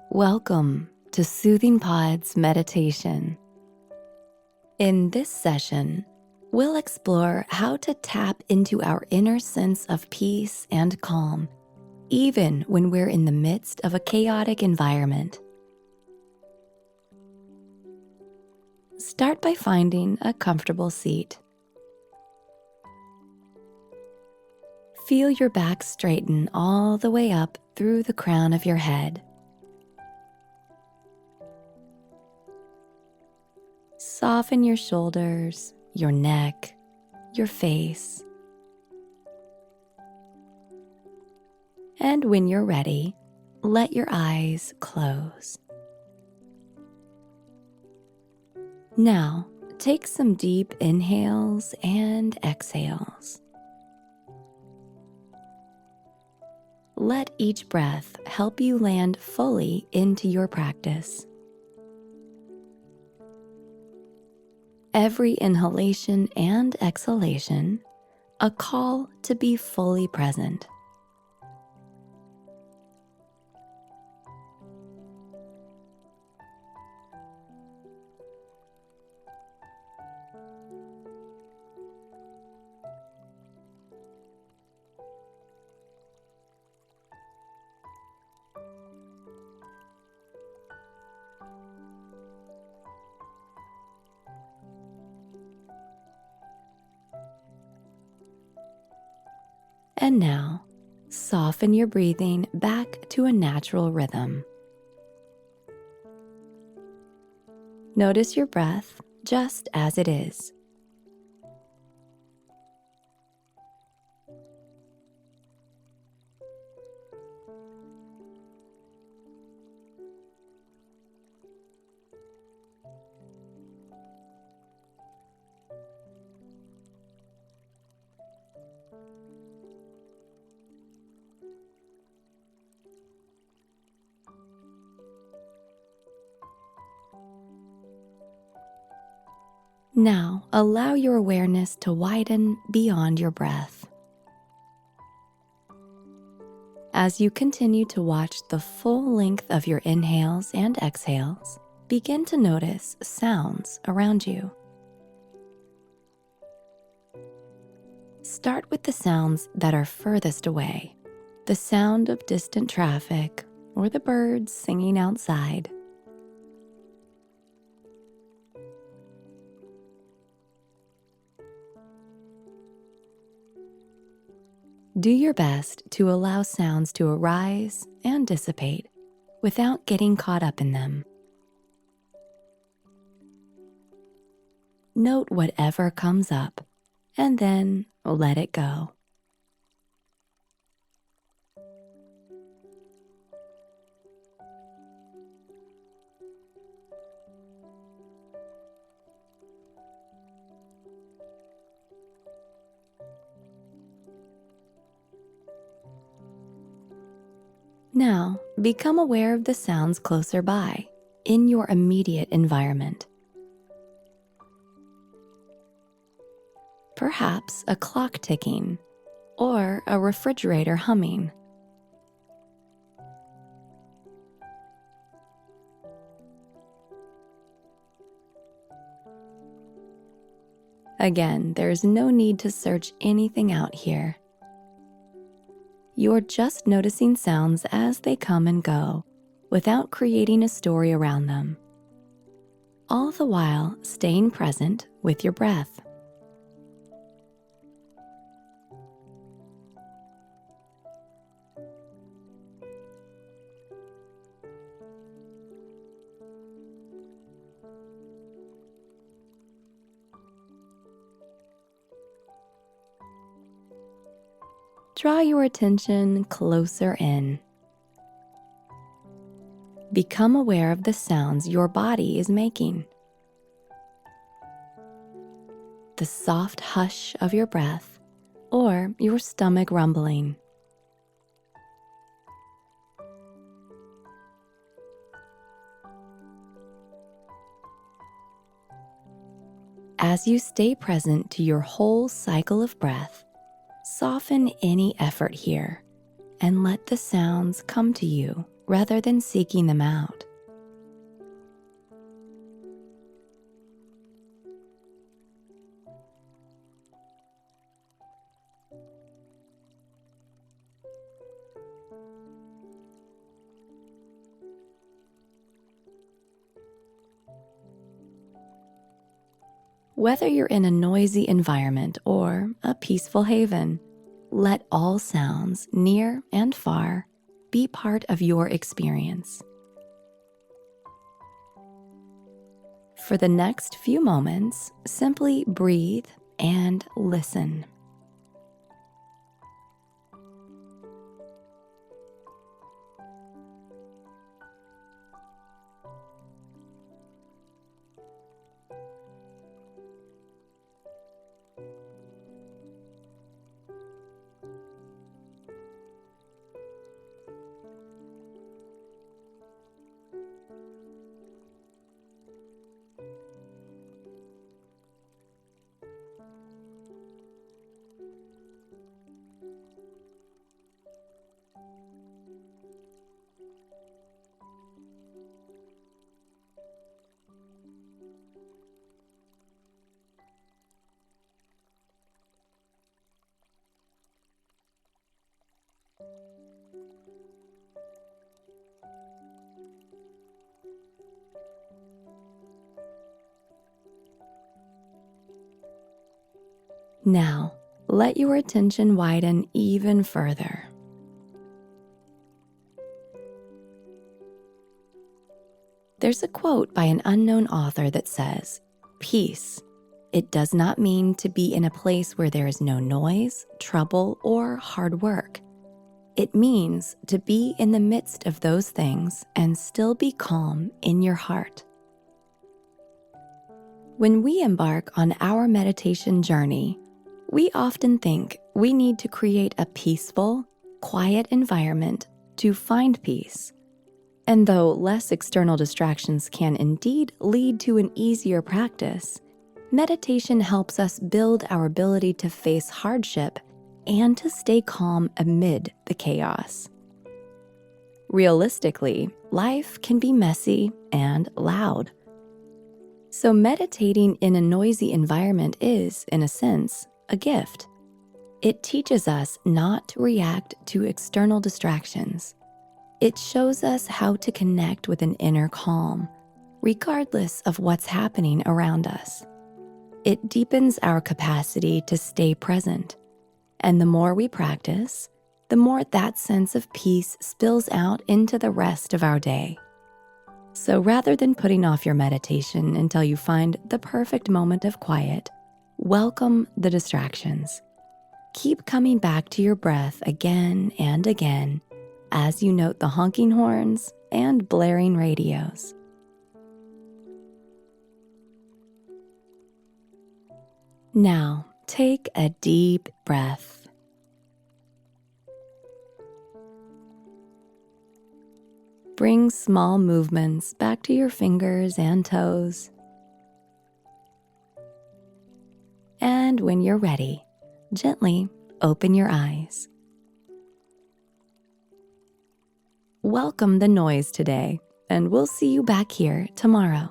Welcome to Soothing Pod's meditation. In this session, we'll explore how to tap into our inner sense of peace and calm, even when we're in the midst of a chaotic environment. Start by finding a comfortable seat. Feel your back straighten all the way up through the crown of your head. Soften your shoulders, your neck, your face. And when you're ready, let your eyes close. Now, take some deep inhales and exhales. Let each breath help you land fully into your practice. Every inhalation and exhalation, a call to be fully present. And now, soften your breathing back to a natural rhythm. Notice your breath just as it is. Now, allow your awareness to widen beyond your breath. As you continue to watch the full length of your inhales and exhales, begin to notice sounds around you. Start with the sounds that are furthest away, the sound of distant traffic or the birds singing outside. Do your best to allow sounds to arise and dissipate without getting caught up in them. Note whatever comes up and then let it go. Now, become aware of the sounds closer by, in your immediate environment. Perhaps a clock ticking or a refrigerator humming. Again, there's no need to search anything out here. You're just noticing sounds as they come and go, without creating a story around them. All the while staying present with your breath. Draw your attention closer in. Become aware of the sounds your body is making. The soft hush of your breath or your stomach rumbling. As you stay present to your whole cycle of breath, soften any effort here and let the sounds come to you rather than seeking them out. Whether you're in a noisy environment or a peaceful haven, let all sounds, near and far, be part of your experience. For the next few moments, simply breathe and listen. Now, let your attention widen even further. There's a quote by an unknown author that says, "Peace. It does not mean to be in a place where there is no noise, trouble, or hard work. It means to be in the midst of those things and still be calm in your heart." When we embark on our meditation journey, we often think we need to create a peaceful, quiet environment to find peace. And though less external distractions can indeed lead to an easier practice, meditation helps us build our ability to face hardship and to stay calm amid the chaos. Realistically, life can be messy and loud. So meditating in a noisy environment is, in a sense, a gift. It teaches us not to react to external distractions. It shows us how to connect with an inner calm, regardless of what's happening around us. It deepens our capacity to stay present, and the more we practice, the more that sense of peace spills out into the rest of our day. So rather than putting off your meditation until you find the perfect moment of quiet, welcome the distractions. Keep coming back to your breath again and again as you note the honking horns and blaring radios. Now, take a deep breath. Bring small movements back to your fingers and toes. And when you're ready, gently open your eyes. Welcome the noise today, and we'll see you back here tomorrow.